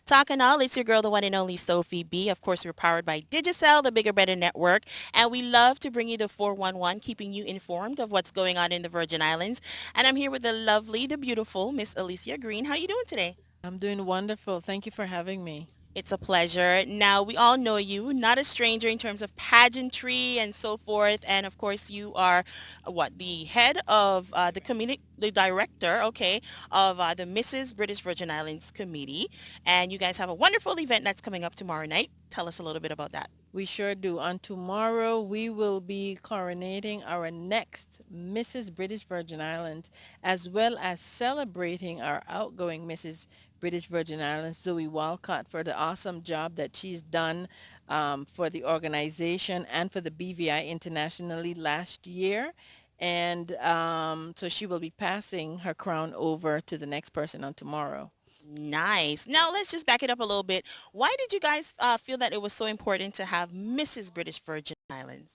Talking all, it's your girl, the one and only Sophie B. Of course, we're powered by Digicel, the Bigger Better Network, and we love to bring you the 411, keeping you informed of what's going on in the Virgin Islands. And I'm here with the lovely, the beautiful Miss Alicia Green. How you doing today? I'm doing wonderful. Thank you for having me. It's a pleasure. Now, we all know you, not a stranger in terms of pageantry and so forth. And of course, you are the head of the community, the director, okay, of the Mrs. British Virgin Islands Committee. And you guys have a wonderful event that's coming up tomorrow night. Tell us a little bit about that. We sure do. On tomorrow, we will be coronating our next Mrs. British Virgin Islands, as well as celebrating our outgoing Mrs. British Virgin Islands, Zoe Walcott, for the awesome job that she's done for the organization and for the BVI internationally last year. And so she will be passing her crown over to the next person on tomorrow. Nice. Now let's just back it up a little bit. Why did you guys feel that it was so important to have Mrs. British Virgin Islands?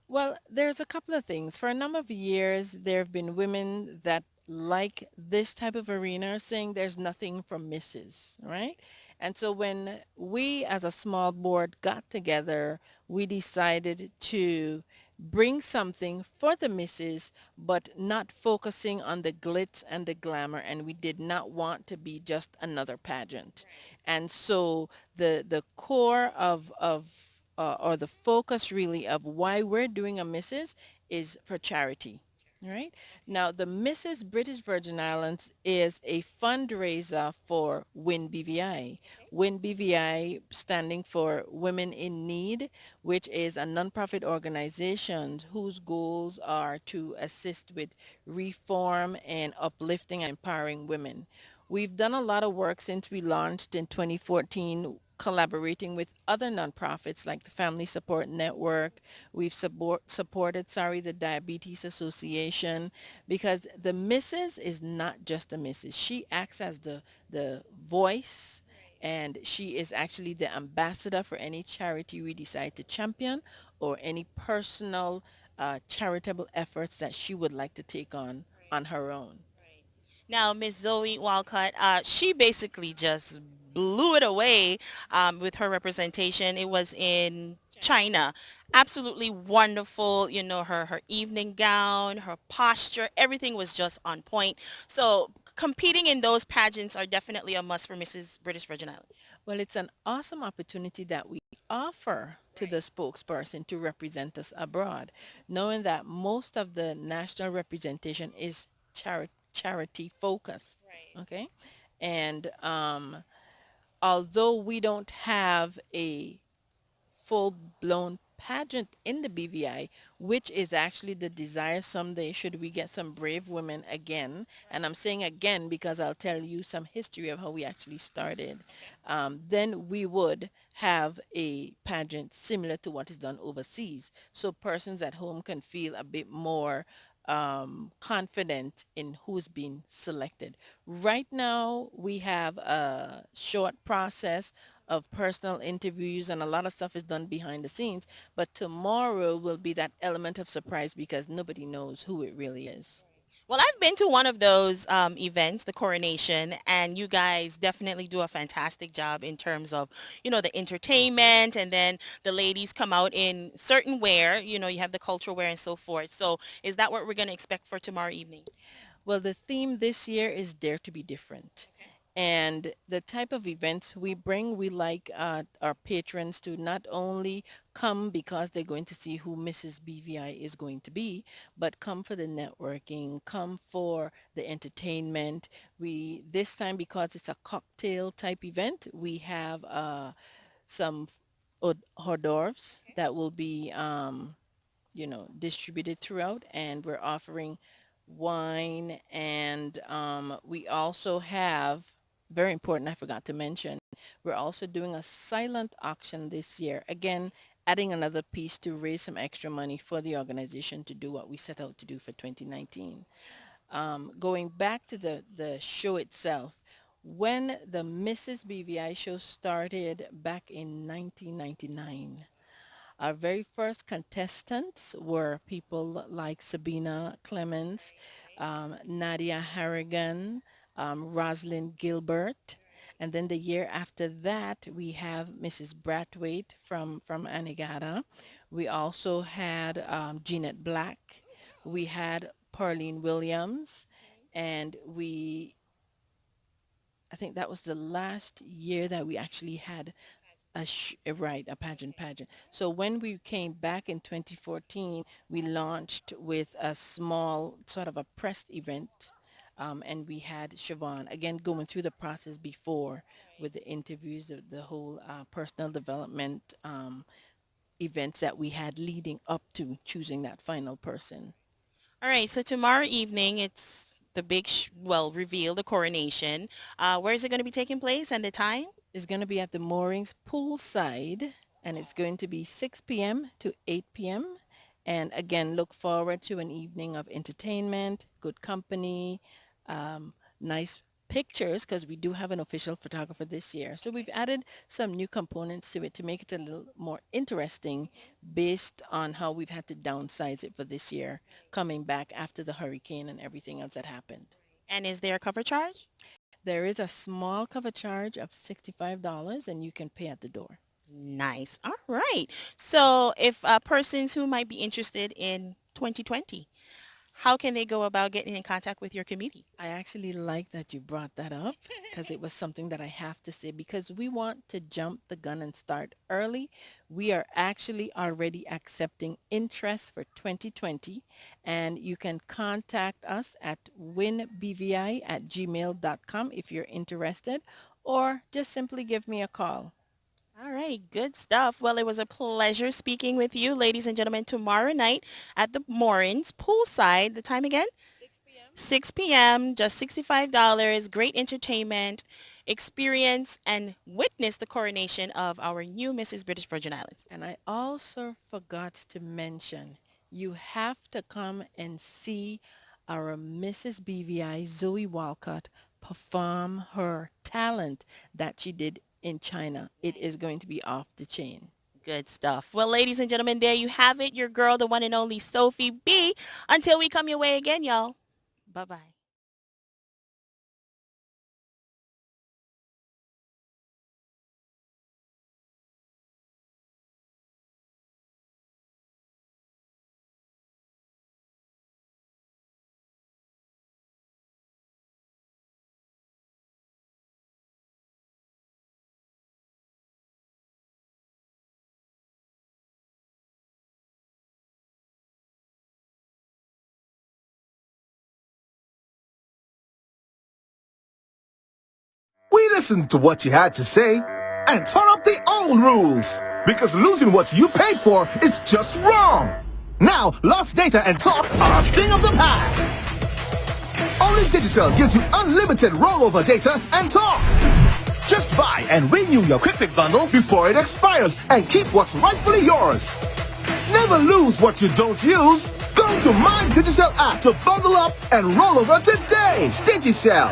Well, there's a couple of things. For a number of years, there have been women that like this type of arena saying there's nothing for misses, right? And so when we as a small board got together, we decided to bring something for the misses, but not focusing on the glitz and the glamour. And we did not want to be just another pageant. And so the core of or the focus really of why we're doing a Mrs. is for charity. All right. Now, the Mrs. British Virgin Islands is a fundraiser for WIN BVI. WIN BVI standing for Women in Need, which is a nonprofit organization whose goals are to assist with reform and uplifting and empowering women. We've done a lot of work since we launched in 2014, collaborating with other nonprofits like the Family Support Network. We've supported, the Diabetes Association, because the Mrs. is not just a Mrs. She acts as the voice, and she is actually the ambassador for any charity we decide to champion or any personal charitable efforts that she would like to take on her own. Now, Miss Zoe Walcott, she basically just blew it away with her representation. It was in China. Absolutely wonderful. You know, her evening gown, her posture, everything was just on point. So competing in those pageants are definitely a must for Mrs. British Virgin Islands. Well, it's an awesome opportunity that we offer to the spokesperson to represent us abroad, knowing that most of the national representation is charity focused. Okay. And although we don't have a full-blown pageant in the BVI, which is actually the desire someday should we get some brave women again. And I'm saying again because I'll tell you some history of how we actually started. Then we would have a pageant similar to what is done overseas. So persons at home can feel a bit more confident in who's been selected. Right now, we have a short process of personal interviews, and a lot of stuff is done behind the scenes. But tomorrow will be that element of surprise because nobody knows who it really is. Well, I've been to one of those events, the coronation, and you guys definitely do a fantastic job in terms of, you know, the entertainment, and then the ladies come out in certain wear, you know, you have the cultural wear and so forth. So is that what we're going to expect for tomorrow evening? Well, the theme this year is Dare to be Different. Okay. And the type of events we bring, we like our patrons to not only come because they're going to see who Mrs. BVI is going to be, but come for the networking, come for the entertainment. We, this time, because it's a cocktail type event, we have some hors d'oeuvres that will be distributed throughout, and we're offering wine, and we also have, very important, I forgot to mention, we're also doing a silent auction this year. Again, adding another piece to raise some extra money for the organization to do what we set out to do for 2019. Going back to the show itself, when the Mrs. BVI show started back in 1999, Our very first contestants were people like Sabina Clemens, Nadia Harrigan, Rosalind Gilbert. And then the year after that, we have Mrs. Brathwaite from Anegada. We also had Jeanette Black. We had Pauline Williams. And I think that was the last year that we actually had a pageant. So when we came back in 2014, we launched with a small sort of a press event, and we had Siobhan again going through the process before with the interviews, the whole personal development events that we had leading up to choosing that final person. All right, so tomorrow evening it's the big, well, reveal, the coronation. Where is it going to be taking place and the time? Is going to be at the Moorings poolside, and it's going to be 6 p.m. to 8 p.m. And again, look forward to an evening of entertainment, good company, nice pictures, because we do have an official photographer this year. So we've added some new components to it to make it a little more interesting based on how we've had to downsize it for this year, coming back after the hurricane and everything else that happened. And is there a cover charge? There is a small cover charge of $65 and you can pay at the door. Nice. All right. So if persons who might be interested in 2020, how can they go about getting in contact with your committee? I actually like that you brought that up because it was something that I have to say because we want to jump the gun and start early. We are actually already accepting interest for 2020 and you can contact us at winbvi@gmail.com if you're interested or just simply give me a call. All right, good stuff. Well, it was a pleasure speaking with you, ladies and gentlemen, tomorrow night at the Moorings poolside. The time again? 6 p.m. 6 p.m., just $65, great entertainment, experience, and witness the coronation of our new Mrs. British Virgin Islands. And I also forgot to mention, you have to come and see our Mrs. BVI, Zoe Walcott, perform her talent that she did in China. It is going to be off the chain. Good stuff. Well, ladies and gentlemen, there you have it. Your girl, the one and only Sophie B. Until we come your way again, y'all. Bye-bye. We listened to what you had to say and turn up the old rules. Because losing what you paid for is just wrong. Now, lost data and talk are a thing of the past. Only Digicel gives you unlimited rollover data and talk. Just buy and renew your QuickPick bundle before it expires and keep what's rightfully yours. Never lose what you don't use. Go to My Digicel app to bundle up and roll over today. Digicel.